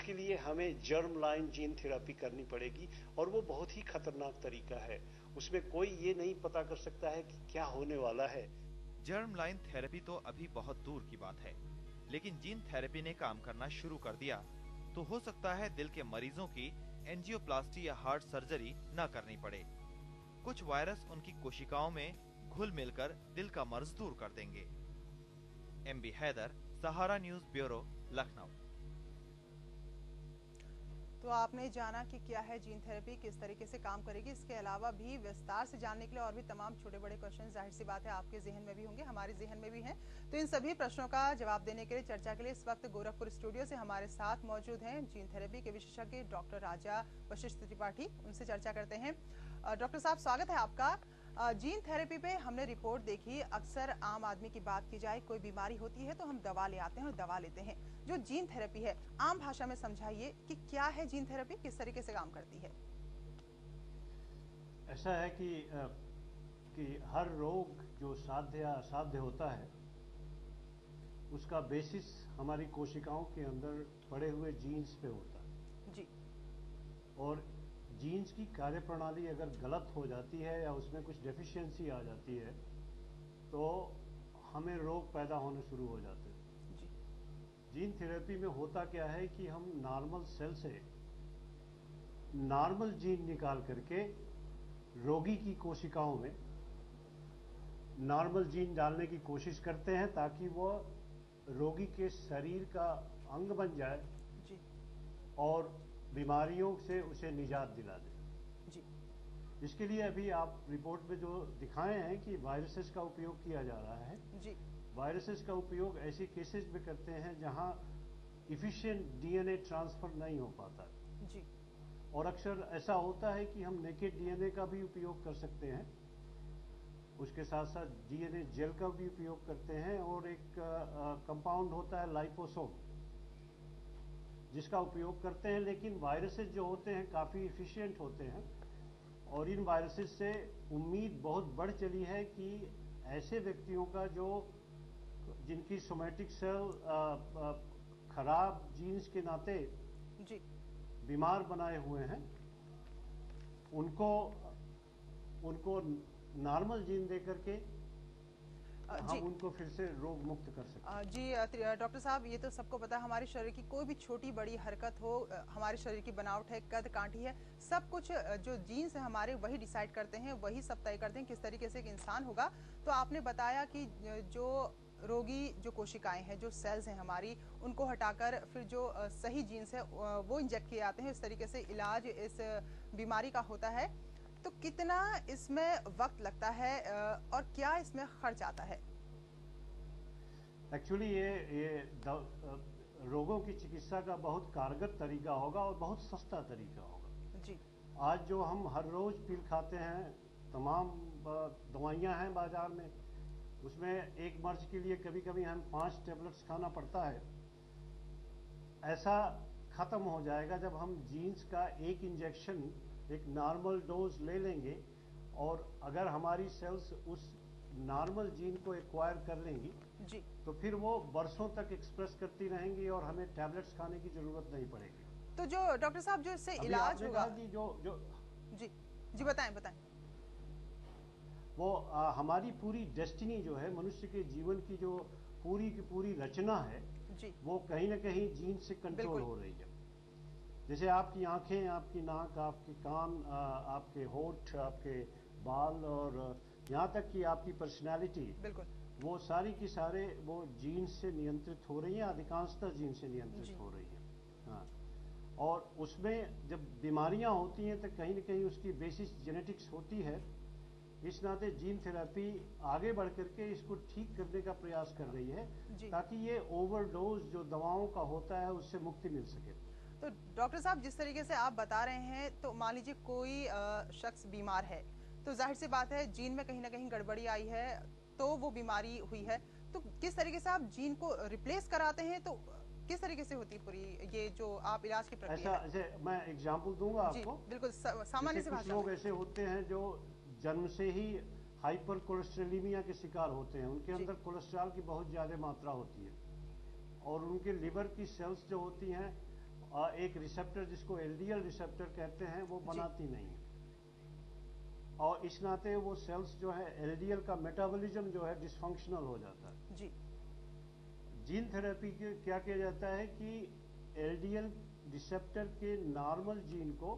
उसके लिए हमें जर्म लाइन जीन थेरेपी करनी पड़ेगी और वो बहुत ही खतरनाक तरीका है। उसमें कोई ये नहीं पता कर सकता है कि क्या होने वाला है। जर्म लाइन थेरेपी तो अभी बहुत दूर की बात है, लेकिन जीन थेरेपी ने काम करना शुरू कर दिया तो हो सकता है दिल के मरीजों की एंजियोप्लास्टी या हार्ट सर्जरी न करनी पड़े। कुछ वायरस उनकी कोशिकाओं में घुल मिलकर दिल का मर्ज दूर कर देंगे। एमबी हैदर, सहारा न्यूज ब्यूरो, लखनऊ। तो आपने जाना कि क्या है जीन थेरेपी, किस तरीके से काम करेगी। इसके अलावा भी विस्तार से जानने के लिए और भी तमाम छोटे बड़े क्वेश्चन जाहिर सी बात है आपके जहन में भी होंगे, हमारे जहन में भी हैं। तो इन सभी प्रश्नों का जवाब देने के लिए, चर्चा के लिए इस वक्त गोरखपुर स्टूडियो से हमारे साथ मौजूद हैं जीन थेरेपी के विशेषज्ञ डॉक्टर राजा वशिष्ठ त्रिपाठी। उनसे चर्चा करते हैं। डॉक्टर साहब, स्वागत है आपका। जीन थेरेपी पे हमने रिपोर्ट देखी, अक्सर आम आदमी की बात की जाए, कोई बीमारी होती है तो हम दवा ले आते हैं और दवा लेते हैं। जो जीन थेरेपी है, आम भाषा में समझाइए कि क्या है जीन थेरेपी, किस तरीके से काम करती है। ऐसा है कि हर रोग जो साध्य या असाध्य होता है उसका बेसिस हमारी कोशिकाओं के अंदर पड़े हुए जीन्स पे होता है जी। और जीन्स की कार्यप्रणाली अगर गलत हो जाती है या उसमें कुछ डेफिशिएंसी आ जाती है तो हमें रोग पैदा होने शुरू हो जाते हैं जी। जीन थेरेपी में होता क्या है कि हम नॉर्मल सेल से नॉर्मल जीन निकाल करके रोगी की कोशिकाओं में नॉर्मल जीन डालने की कोशिश करते हैं ताकि वो रोगी के शरीर का अंग बन जाए जी। और बीमारियों से उसे निजात दिला दे जी। इसके लिए अभी आप रिपोर्ट में जो दिखाए हैं कि वायरसेस का उपयोग किया जा रहा है जी। वायरसेस का उपयोग ऐसे केसेस में करते हैं जहां इफिशिएंट डीएनए ट्रांसफर नहीं हो पाता जी। और अक्सर ऐसा होता है कि हम नेकेड डीएनए का भी उपयोग कर सकते हैं, उसके साथ साथ डीएनए जेल का भी उपयोग करते हैं और एक कंपाउंड होता है लाइपोसोम जिसका उपयोग करते हैं। लेकिन वायरसेस जो होते हैं काफी इफिशिएंट होते हैं और इन वायरसेस से उम्मीद बहुत बढ़ चली है कि ऐसे व्यक्तियों का जिनकी सोमैटिक सेल खराब जीन्स के नाते जी। बीमार बनाए हुए हैं उनको नॉर्मल जीन देकर के हम उनको फिर से रोग मुक्त कर सकते हैं। जी डॉक्टर साहब, ये तो सबको पता है, हमारे शरीर की कोई भी छोटी बड़ी हरकत हो, हमारे शरीर की बनावट है, कद काठी है, सब कुछ जो जीन्स है हमारे वही डिसाइड करते हैं, वही सब तय करते हैं किस तरीके से एक इंसान होगा। तो आपने बताया कि जो रोगी जो कोशिकाएं हैं, जो सेल्स हैं हमारी, उनको हटाकर फिर जो सही जीन्स है वो इंजेक्ट किए जाते हैं। इस तरीके से इलाज इस बीमारी का होता है। तो कितना इसमें वक्त लगता है और क्या इसमें खर्च आता है? एक्चुअली ये रोगों की चिकित्सा का बहुत कारगर तरीका होगा और बहुत सस्ता तरीका होगा जी। आज जो हम हर रोज पिल खाते हैं, तमाम दवाइयां हैं बाजार में, उसमें एक मर्ज के लिए कभी कभी हम 5 टेबलेट्स खाना पड़ता है। ऐसा खत्म हो जाएगा जब हम जीन्स का एक इंजेक्शन, एक नॉर्मल डोज ले लेंगे और अगर हमारी सेल्स उस नॉर्मल जीन को एक्वायर कर लेंगी जी। तो फिर वो बरसों तक एक्सप्रेस करती रहेंगी और हमें टैबलेट्स खाने की जरूरत नहीं पड़ेगी। तो जो डॉक्टर साहब जो इससे इलाज होगा कि जो जी बताएं। वो हमारी पूरी डेस्टिनी जो है, मनुष्य के जीवन की जो पूरी की पूरी रचना है जी, वो कहीं ना कहीं जीन से कंट्रोल हो रही है। जैसे आपकी आंखें, आपकी नाक, आपके कान, आपके होठ, आपके बाल और यहाँ तक कि आपकी पर्सनैलिटी, बिल्कुल वो सारी की सारे वो जीन से नियंत्रित हो रही है, अधिकांशतः जीन से नियंत्रित हो रही है। हाँ, और उसमें जब बीमारियां होती हैं तो कहीं न कहीं उसकी बेसिस जेनेटिक्स होती है। इस नाते जीन थेरेपी आगे बढ़ करके इसको ठीक करने का प्रयास कर रही है ताकि ये ओवरडोज जो दवाओं का होता है उससे मुक्ति मिल सके। तो डॉक्टर साहब, जिस तरीके से आप बता रहे हैं, तो मान लीजिए कोई शख्स बीमार है तो जाहिर सी बात है जीन में कहीं ना कहीं गड़बड़ी आई है तो वो बीमारी हुई है। तो किस तरीके से आप जीन को रिप्लेस कराते हैं, तो किस तरीके से होती पूरी ये जो आप इलाज की प्रक्रिया है? ऐसा मैं एग्जांपल दूंगा आपको। बिल्कुल सामान्य से कुछ लोग ऐसे होते हैं जो जन्म से ही हाइपर कोलेस्ट्रोलीमिया के शिकार होते हैं, उनके अंदर कोलेस्ट्रॉल की बहुत ज्यादा मात्रा होती है और उनके लिवर की सेल्स जो होती हैं एक रिसेप्टर जिसको एलडीएल रिसेप्टर कहते हैं वो बनाती नहीं है, और इस नाते वो सेल्स जो है एलडीएल का मेटाबॉलिज्म जो है डिसफंक्शनल हो जाता है जी। जीन थेरेपी के क्या किया जाता है कि एलडीएल रिसेप्टर के नॉर्मल जीन को